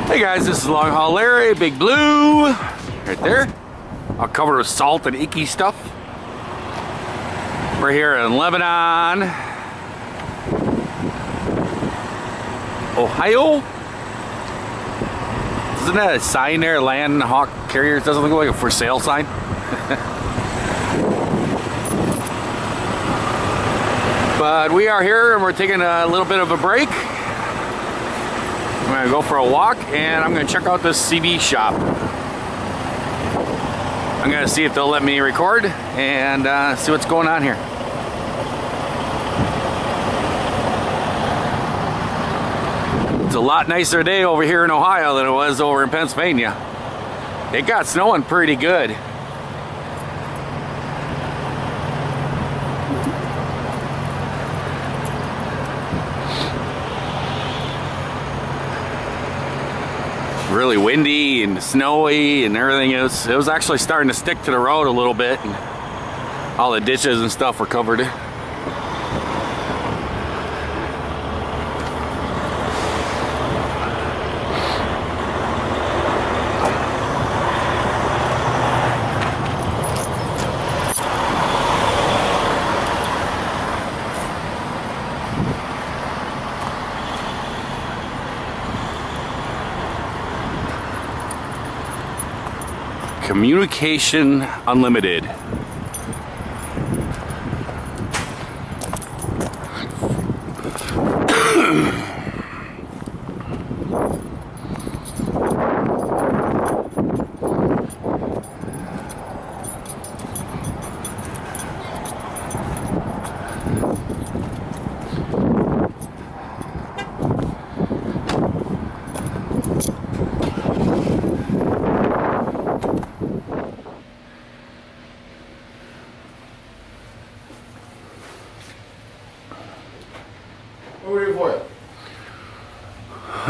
Hey guys, this is LongHaul Larry, Big Blue, right there. All covered with salt and icky stuff. We're here in Lebanon, Ohio. Isn't that a sign there, Land Hawk Carriers? Doesn't look like a for sale sign. But we are here and we're taking a little bit of a break. I'm gonna go for a walk and I'm gonna check out this CB shop. I'm gonna see if they'll let me record and see what's going on here. It's a lot nicer day over here in Ohio than it was over in Pennsylvania. It got snowing pretty good. Really windy and snowy and everything. It was actually starting to stick to the road a little bit, and all the ditches and stuff were covered. Communication Unlimited.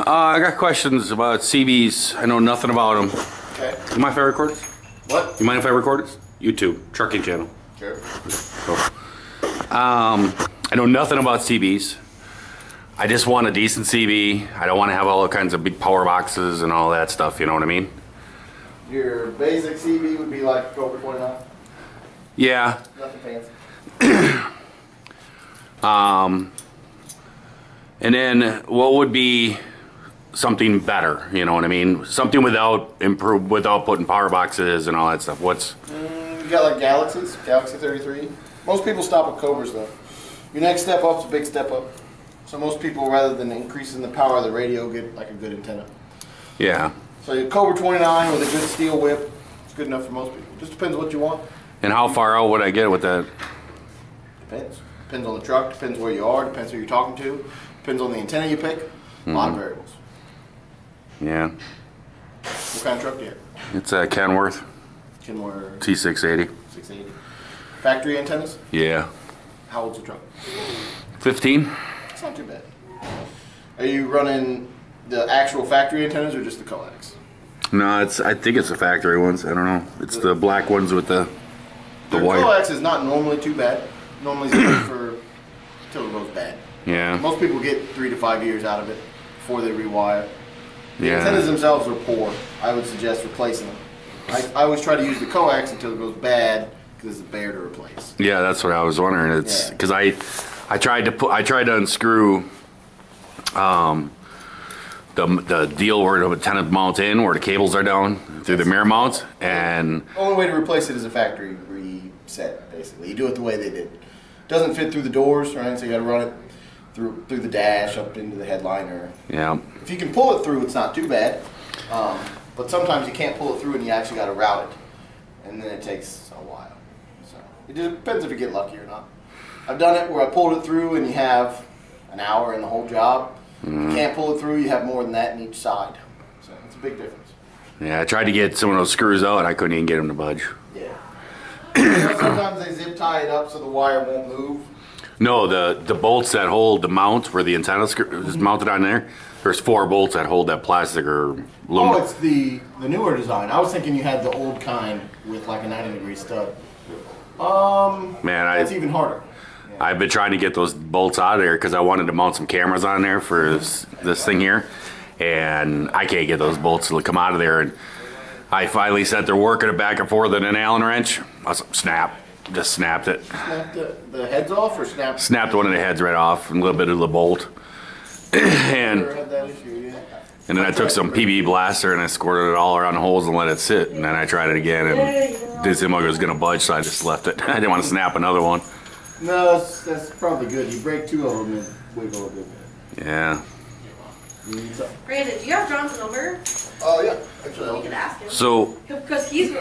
I got questions about CBs. I know nothing about them. Okay. You mind if I record this? What? You mind if I record this? YouTube, trucking channel. Sure. Cool. I know nothing about CBs. I just want a decent CB. I don't want to have all kinds of big power boxes and all that stuff, you know what I mean? Your basic CB would be like Cobra 29? Yeah. Nothing fancy. And then what would be something better, you know what I mean? Something without putting power boxes and all that stuff. What's You got like Galaxies, Galaxy 33. Most people stop at Cobras though. Your next step up is a big step up. So most people, rather than increasing the power of the radio, get like a good antenna. Yeah. So your Cobra 29 with a good steel whip, it's good enough for most people. Just depends what you want. And how far out would I get with that? Depends. Depends on the truck, depends where you are, depends who you're talking to, depends on the antenna you pick. A lot of variables. Yeah. What kind of truck do you have? It's a Kenworth. Kenworth T680. 680. Factory antennas? Yeah. How old's the truck? 15. It's not too bad. Are you running the actual factory antennas or just the coax? No, I think it's the factory ones. I don't know. It's the black ones with the white. Coax is not normally too bad. Normally it's good for until it goes bad. Yeah. Most people get 3 to 5 years out of it before they rewire. The Yeah. antennas themselves are poor. I would suggest replacing them. I always try to use the coax until it goes bad because it's bare to replace. Yeah, that's what I was wondering. It's because I tried to unscrew the deal where the antenna mounts in, where the cables are down through the mirror mounts, and The only way to replace it is a factory reset, basically. You do it the way they did. It doesn't fit through the doors, right? So you got to run it through the dash up into the headliner. yeah. If you can pull it through, it's not too bad. But sometimes you can't pull it through and you actually got to route it. And then it takes a while. So it just depends if you get lucky or not. I've done it where I pulled it through and you have an hour in the whole job. You can't pull it through, you have more than that in each side. So it's a big difference. Yeah, I tried to get some of those screws out, and I couldn't even get them to budge. Yeah. Sometimes they zip tie it up so the wire won't move. No, the bolts that hold the mount where the antenna is mounted on there, there's 4 bolts that hold that plastic or aluminum. Oh, it's the newer design. I was thinking you had the old kind with like a 90-degree stud. Man, That's even harder. I've been trying to get those bolts out of there because I wanted to mount some cameras on there for this thing here, and I can't get those bolts to come out of there. And I finally sat there working it back and forth with an Allen wrench. I was snap, just snapped it. Snapped the heads off or snapped? Snapped one of the heads right off, and a little bit of the bolt. And Never had that issue, yeah. And then I took some PB blaster and I squirted it all around the holes and let it sit. And then I tried it again and didn't seem like it was going to budge, so I just left it. I didn't want to snap another one. No, that's probably good. You break two of them and wiggle a good bit. Yeah. You need something? Brandon, do you have John's number? Oh, yeah. Actually, You could ask him. So, Because he's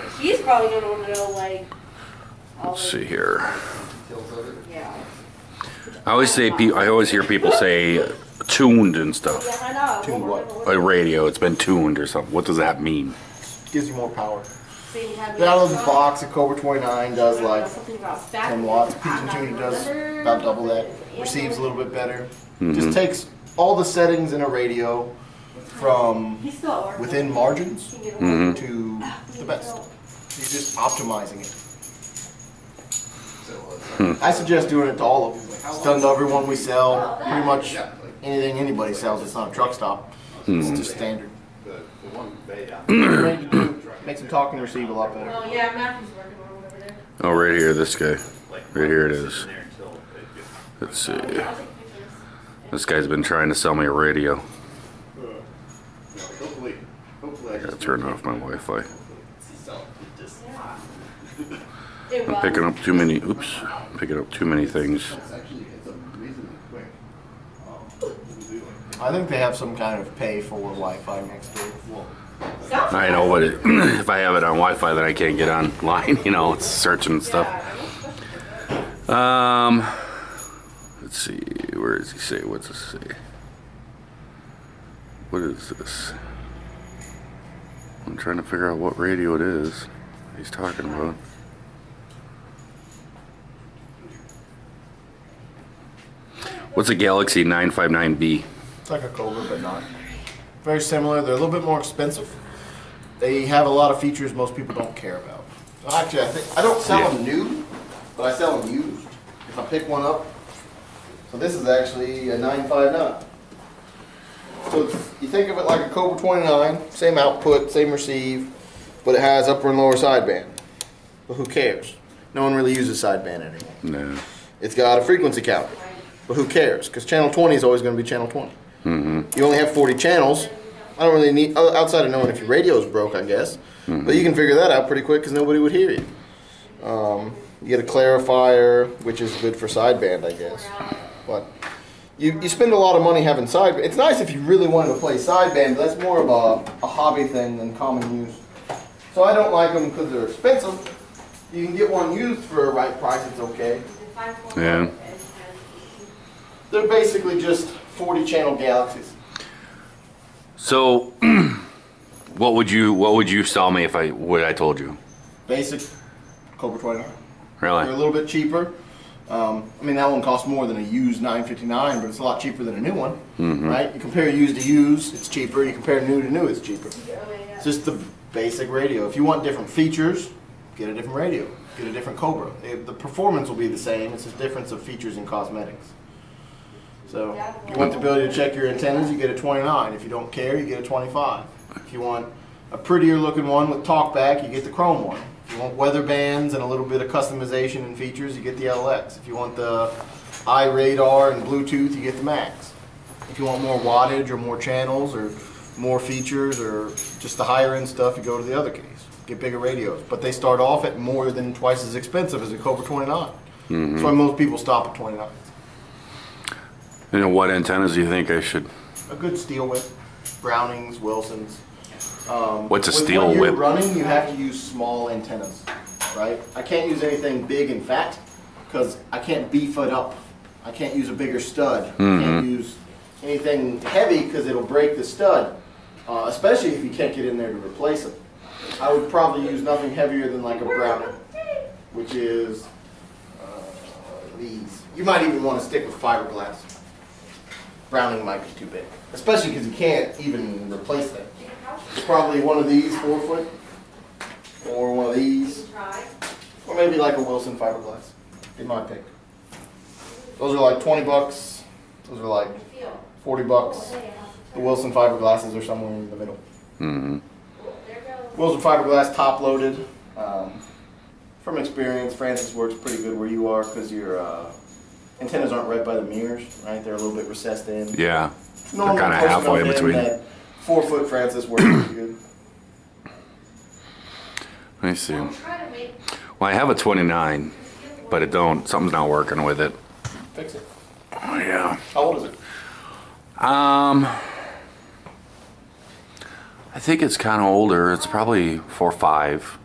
probably going to want to know, like, all let's see here. Yeah. I always hear people say tuned and stuff. Yeah, I know. Tuned what? A radio, it's been tuned or something. What does that mean? gives you more power. So you have Out of the box, a Cobra 29 does like something about 10 watts. Peach and Tuna does about double that. Receives a little bit better. Just takes all the settings in a radio from within margins to the best. You're just optimizing it. I suggest doing it to all of them. It's done to everyone we sell. Pretty much anything anybody sells. It's not a truck stop. It's just standard. Makes them talk and receive a lot better. Oh yeah, Matthew's working on it over there. Oh, right here, this guy. Right here it is. Let's see. This guy's been trying to sell me a radio. I gotta turn off my Wi-Fi. I'm picking up too many, oops, picking up too many things. I think they have some kind of pay for Wi-Fi next door. I know, but if I have it on Wi-Fi, then I can't get online. You know, it's searching and stuff. Let's see. Where does he say? What's this say? What is this? I'm trying to figure out what radio it is he's talking about. What's a Galaxy 959B? It's like a Cobra, but not. Very similar. They're a little bit more expensive. They have a lot of features most people don't care about. Well, actually, I don't sell them new, but I sell them used. If I pick one up, so this is actually a 959. So you think of it like a Cobra 29, same output, same receive, but it has upper and lower sideband. But who cares? No one really uses sideband anymore. No. It's got a frequency counter, but who cares? Because channel 20 is always going to be channel 20. You only have 40 channels. I don't really need, outside of knowing if your radio is broke, I guess. But you can figure that out pretty quick because nobody would hear you. You get a clarifier, which is good for sideband, I guess. But you spend a lot of money having sideband. It's nice if you really wanted to play sideband, but that's more of a hobby thing than common use. So I don't like them because they're expensive. You can get one used for a right price, it's okay. Yeah. They're basically just 40 channel Galaxies. So, what would you sell me if what I told you? Basic Cobra 29. Really? They're a little bit cheaper. I mean, that one costs more than a used 959, but it's a lot cheaper than a new one, right? You compare used to used, it's cheaper. You compare new to new, it's cheaper. It's just the basic radio. If you want different features, get a different radio. Get a different Cobra. The performance will be the same. It's a difference of features and cosmetics. So, if you want the ability to check your antennas, you get a 29. If you don't care, you get a 25. If you want a prettier looking one with talkback, you get the chrome one. If you want weather bands and a little bit of customization and features, you get the LX. If you want the iRadar and Bluetooth, you get the Max. If you want more wattage or more channels or more features or just the higher end stuff, you go to the other case. Get bigger radios. But they start off at more than twice as expensive as a Cobra 29. That's why most people stop at 29. You know, what antennas do you think I should? A good steel whip, Brownings, Wilsons. What's a steel when whip? you're running, you have to use small antennas, right? I can't use anything big and fat because I can't beef it up. I can't use a bigger stud. I can't use anything heavy because it'll break the stud, especially if you can't get in there to replace it. I would probably use nothing heavier than like a Browning, which is these. You might even want to stick with fiberglass. Browning might be too big, especially because you can't even replace them. It's probably one of these 4-foot, or one of these, or maybe like a Wilson fiberglass. Be my pick. Those are like 20 bucks. Those are like 40 bucks. The Wilson fiberglasses are somewhere in the middle. Mm-hmm. Wilson fiberglass top loaded. From experience, Francis works pretty good where you are because your antennas aren't right by the mirrors, right? They're a little bit recessed in. Yeah. Normally, They're kind of halfway in between. That 4-foot Francis works pretty good. Let me see. Well, I have a 29, but it don't. Something's not working with it. Fix it. Oh yeah. How old is it? I think it's kind of older. It's probably 4 or 5.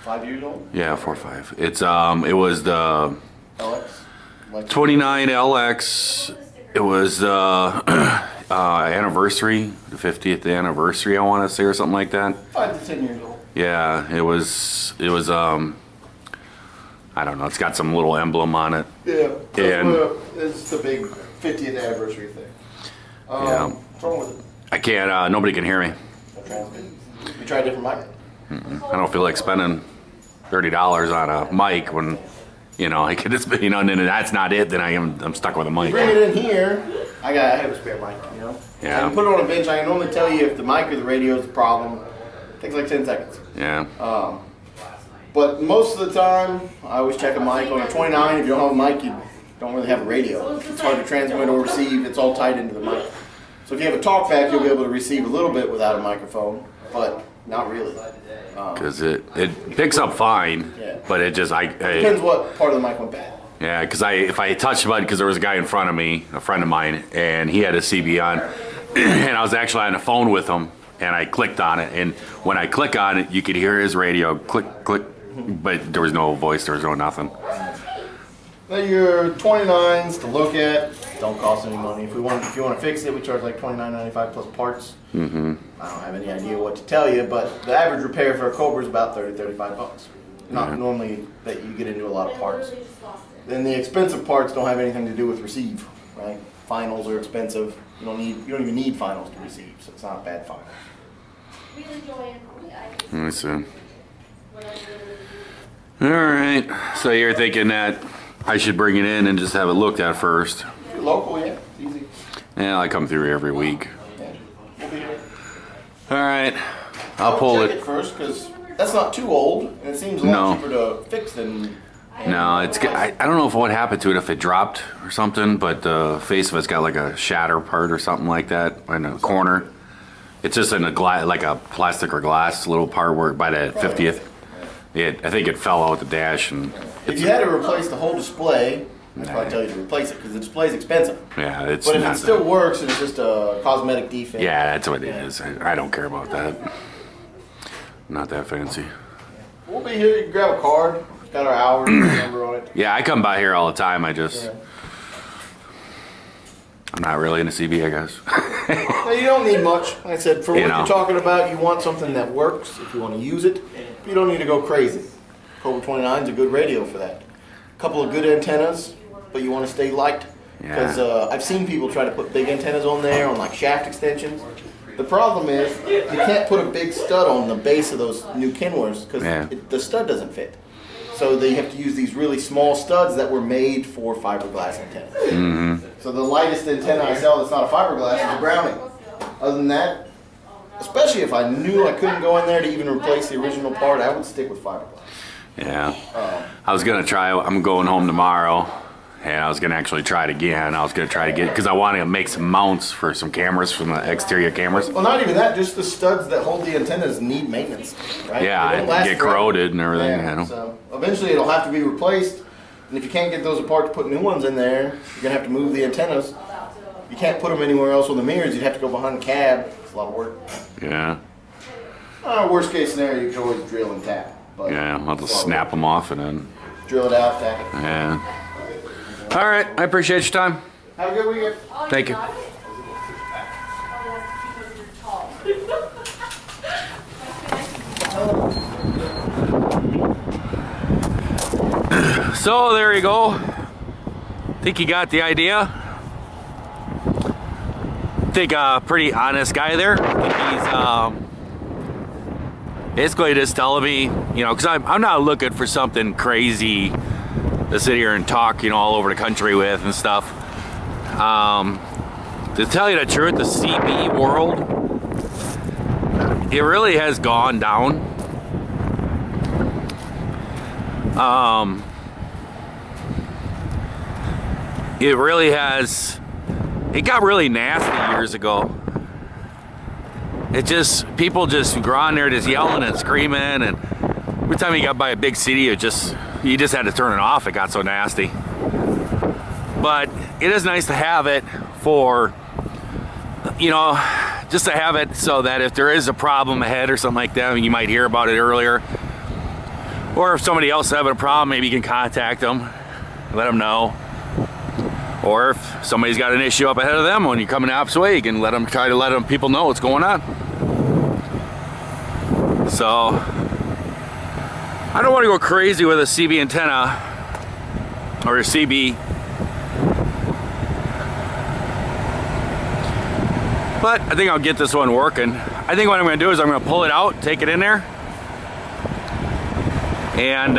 5 years old? Yeah, 4 or 5. It's it was the LX? 29 LX. It was anniversary, the 50th anniversary, I want to say, or something like that. 5 to 10 years old. Yeah, it was I don't know. It's got some little emblem on it. Yeah. And it's the big 50th anniversary thing. Yeah. What's wrong with it? I can't. Nobody can hear me. You try a different mic? I don't feel like spending $30 on a mic when, you know, I could just, you know, and then that's not it. Then I'm stuck with a mic. Bring it in here. I have a spare mic, you know. Yeah. I can put it on a bench. I can only tell you if the mic or the radio is the problem. It takes like 10 seconds. Yeah. But most of the time, I always check a mic on a 29. If you don't have a mic, you don't really have a radio. It's hard to transmit or receive. It's all tied into the mic. So if you have a talkback, you'll be able to receive a little bit without a microphone, but not really. Because it picks up fine, Yeah. but it just Depends what part of the mic went bad. yeah. Because if I touched the button, because there was a guy in front of me, a friend of mine, and he had a CB on, and I was actually on the phone with him, and I clicked on it, and when I click on it, you could hear his radio click click, but there was no voice, there was no nothing. Now your 29s to look at don't cost any money. If you want to fix it, we charge like $29.95 plus parts. Mm-hmm. I don't have any idea what to tell you, but the average repair for a Cobra is about $30-35 bucks. Not normally that you get into a lot of parts. Then the expensive parts don't have anything to do with receive, right? Finals are expensive. You don't even need finals to receive, so it's not a bad final. Let me see. All right. So you're thinking that I should bring it in and just have it looked at first? You're local, yeah, it's easy. Yeah, I come through every week. Yeah, we'll be here. All right. I'll pull check it. it first because that's not too old, and it seems a lot cheaper to fix than. No, it's. I don't know what happened to it, if it dropped or something, but the face of it's got like a shatter part or something like that in the corner. It's just in a glass, like a plastic or glass little part where by the 50th. I think it fell out the dash and. If you had to replace the whole display, I'd probably tell you to replace it because the display is expensive. Yeah, it's. But if it still works and it's just a cosmetic defect. Yeah, that's what it is. I don't care about that. Not that fancy. We'll be here. You can grab a card. It's got our hours and number on it. Yeah, I come by here all the time. I'm not really into CB, I guess. No, you don't need much. Like I said, for what You know. you're talking about, you want something that works if you want to use it. You don't need to go crazy. Cobra 29 is a good radio for that. A couple of good antennas, but you want to stay light. Because I've seen people try to put big antennas on there, on like shaft extensions. The problem is you can't put a big stud on the base of those new Kenworths because the stud doesn't fit. So they have to use these really small studs that were made for fiberglass antennas. Mm-hmm. So the lightest antenna I sell that's not a fiberglass is a Browning. Other than that, especially if I knew I couldn't go in there to even replace the original part, I would stick with fiberglass. Yeah. I was going to try, I'm going home tomorrow, and I was going to actually try it again. I was going to try to get, because I want to make some mounts for some cameras, from the exterior cameras. Well, not even that, just the studs that hold the antennas need maintenance, right? Yeah, They don't it last get forever. corroded and everything. Yeah, You know? so eventually it'll have to be replaced, and if you can't get those apart to put new ones in there, you're going to have to move the antennas. You can't put them anywhere else on the mirrors, you'd have to go behind the cab. It's a lot of work. Yeah. Worst case scenario, you can always drill and tap. But Yeah, I'll just snap them off and then, drill it out, tack it. yeah. All right, I appreciate your time. Have a good weekend. Thank you. So there you go. Think you got the idea. Think a pretty honest guy there. He's basically just telling me, you know, because I'm not looking for something crazy, to sit here and talk, you know, all over the country with and stuff. To tell you the truth, the CB world, it really has gone down. It really has. It got really nasty years ago. It just, people just go on there just yelling and screaming, and every time you got by a big city, you just had to turn it off. It got so nasty. But it is nice to have it for, you know, just to have it so that if there is a problem ahead or something like that, you might hear about it earlier. Or if somebody else is having a problem, maybe you can contact them, let them know. Or if somebody's got an issue up ahead of them when you're coming the opposite way, you can try to let people know what's going on. So I don't want to go crazy with a CB antenna or a CB, but I think I'll get this one working. I think what I'm going to do is I'm going to pull it out, take it in there, and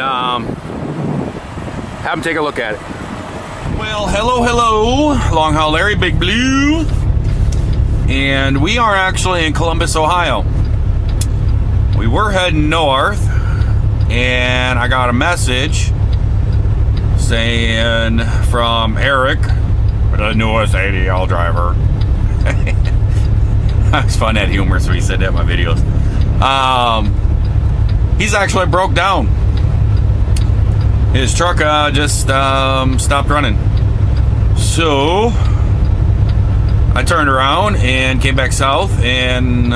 have them take a look at it. Well, hello, LongHaul Larry, Big Blue, and we are actually in Columbus, Ohio. We were heading north, and I got a message saying from Eric, the newest ADL driver. It's fun, that humor, so he said that in my videos. He's actually broke down. His truck just stopped running. So I turned around and came back south and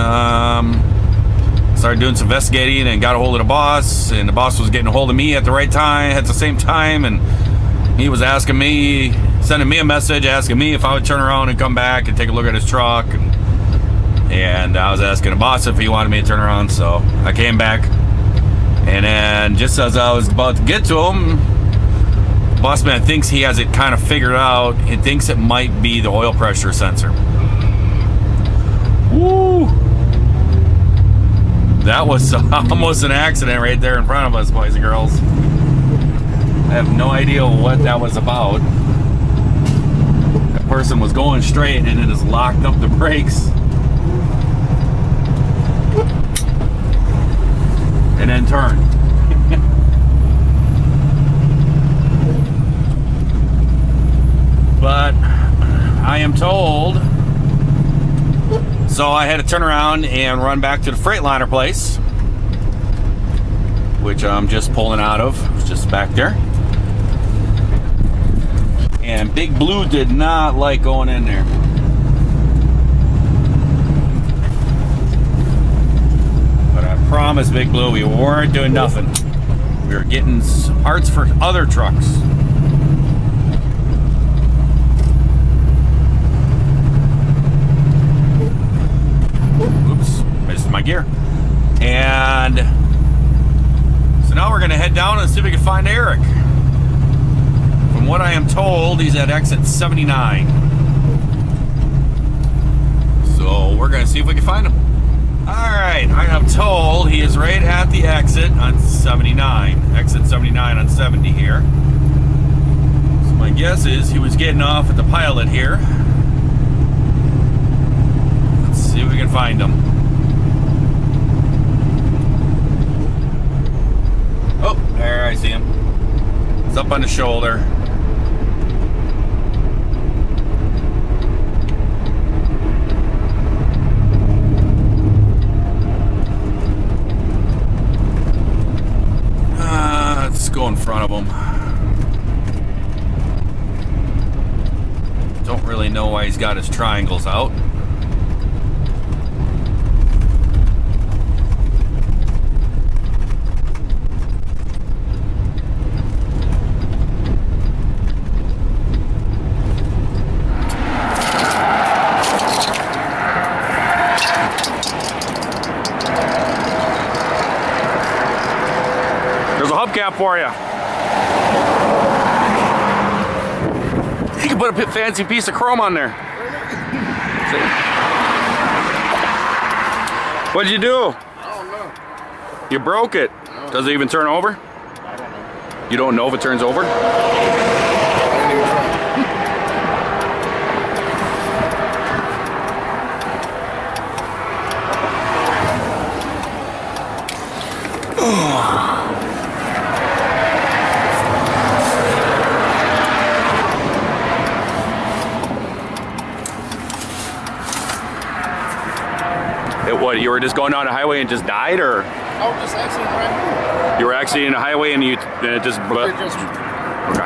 started doing some investigating and got a hold of the boss, and the boss was getting a hold of me at the right time, at the same time, and he was asking me, sending me a message asking me if I would turn around and come back and take a look at his truck, and I was asking the boss if he wanted me to turn around, so I came back. And then just as I was about to get to him, boss man thinks he has it kind of figured out. He thinks it might be the oil pressure sensor. Woo! That was almost an accident right there in front of us, boys and girls. I have no idea what that was about. That person was going straight and it just locked up the brakes. And then turn. But I am told, so I had to turn around and run back to the Freightliner place, which I'm just pulling out of. It's just back there. And Big Blue did not like going in there. Promise, Big Blue, we weren't doing nothing. We were getting parts for other trucks. Oops, missed my gear. And so now we're going to head down and see if we can find Eric. From what I am told, he's at exit 79. So we're going to see if we can find him. Alright, I am told he is right at the exit on 79. Exit 79 on 70 here. So my guess is he was getting off at the pilot here. Let's see if we can find him. Oh, there, I see him. It's up on the shoulder. Go in front of him. Don't really know why he's got his triangles out. There's a hubcap for you. You can put a fancy piece of chrome on there. What did you do? I don't know. You broke it. Does it even turn over? I don't know. You don't know if it turns over? What, you were just going down a highway and just died, or? Oh, just accident right here. You were actually in a highway and it just... Okay.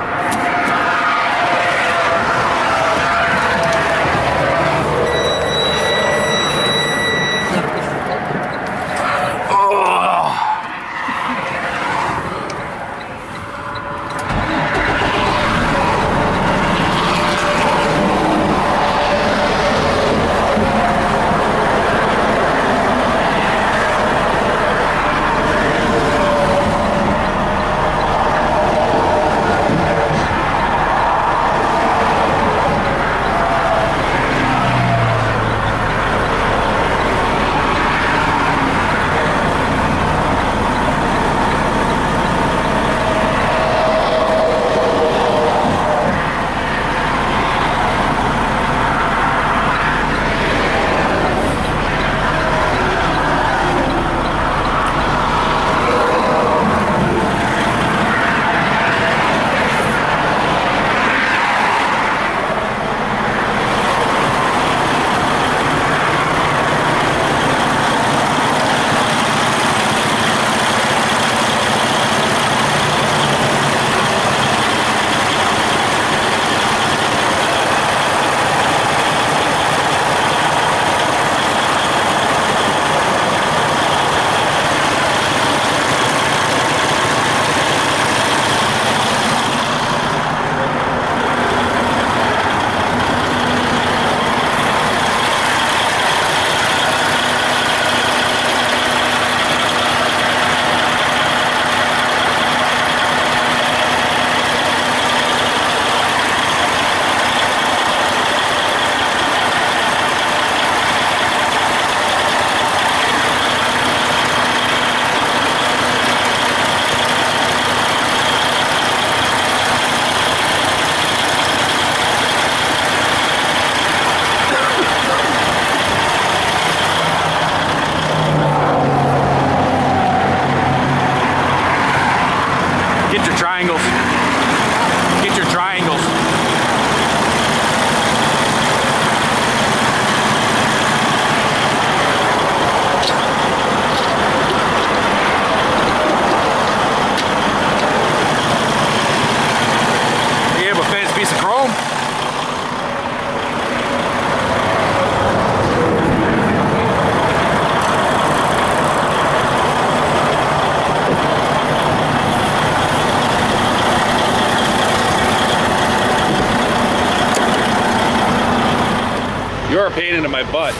You're a pain into my butt.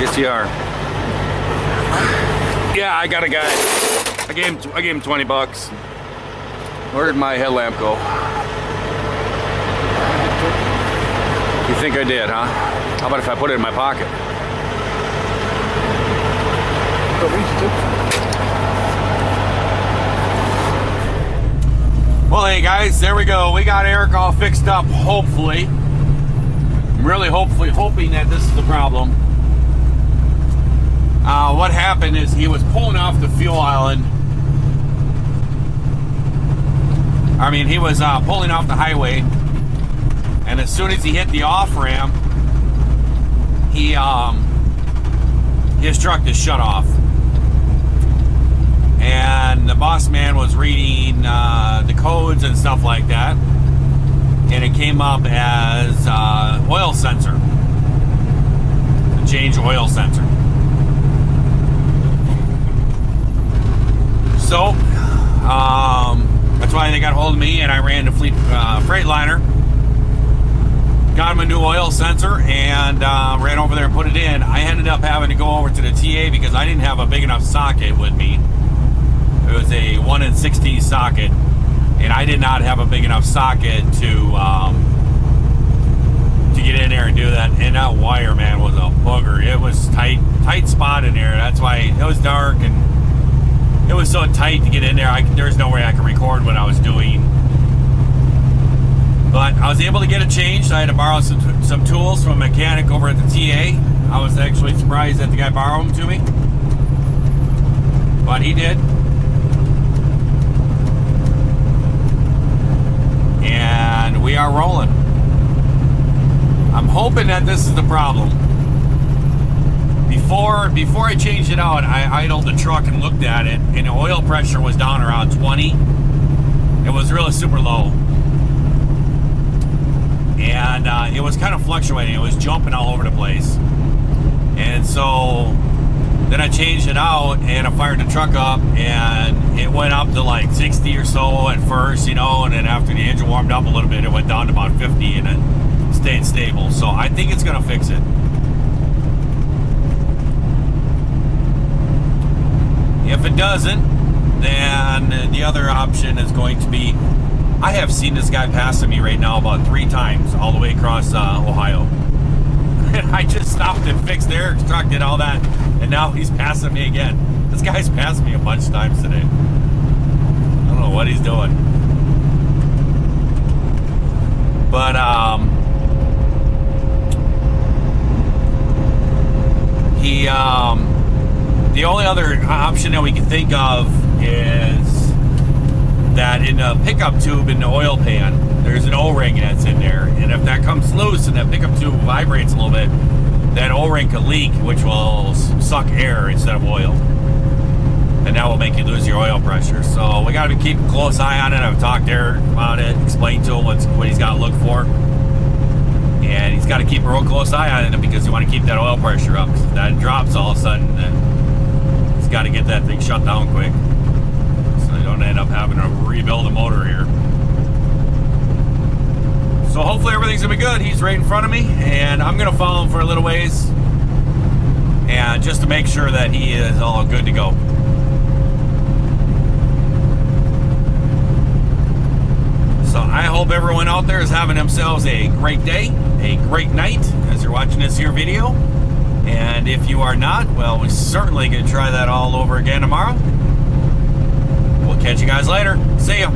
Yes, you are. Yeah, I got a guy. I gave him 20 bucks. Where did my headlamp go? You think I did, huh? How about if I put it in my pocket? Well, hey guys, there we go. We got Eric all fixed up, hopefully. I'm really hoping that this is the problem. What happened is he was pulling off the fuel island. I mean, he was pulling off the highway, and as soon as he hit the off ramp, his truck just shut off. And the boss man was reading the codes and stuff like that, and it came up as oil sensor, the change oil sensor. So that's why they got hold of me, and I ran to Freightliner, got him a new oil sensor, and ran over there and put it in. I ended up having to go over to the TA because I didn't have a big enough socket with me. It was a 1 in 60 socket, and I did not have a big enough socket to get in there and do that. And that wire, man, was a booger. It was tight spot in there. That's why it was dark, and it was so tight to get in there. There's no way I could record what I was doing. But I was able to get it changed. I had to borrow some tools from a mechanic over at the TA. I was actually surprised that the guy borrowed them to me. But he did. And we are rolling. I'm hoping that this is the problem. Before I changed it out, I idled the truck and looked at it, and the oil pressure was down around 20. It was really super low. And it was kind of fluctuating. It was jumping all over the place. And so then I changed it out and I fired the truck up, and it went up to like 60 or so at first, you know, and then after the engine warmed up a little bit, it went down to about 50 and it stayed stable. So I think it's gonna fix it. If it doesn't, then the other option is going to be, I have seen this guy passing me right now about 3 times all the way across Ohio. And I just stopped and fixed the air truck, did all that, and now he's passing me again. This guy's passed me a bunch of times today. I don't know what he's doing. But, the only other option that we can think of is that in the pickup tube in the oil pan, there's an O-ring that's in there, and if that comes loose and that pickup tube vibrates a little bit, that O-ring could leak, which will suck air instead of oil, and that will make you lose your oil pressure. So we got to keep a close eye on it. I've talked to Eric about it, explained to him what he's got to look for, and he's got to keep a real close eye on it because you want to keep that oil pressure up. If that drops all of a sudden, then he's got to get that thing shut down quick, so you don't end up having to rebuild the motor here. So hopefully everything's gonna be good. He's right in front of me, and I'm gonna follow him for a little ways, and just to make sure that he is all good to go. So I hope everyone out there is having themselves a great day, a great night as you're watching this here video. And if you are not, well, we're certainly gonna try that all over again tomorrow. We'll catch you guys later. See ya.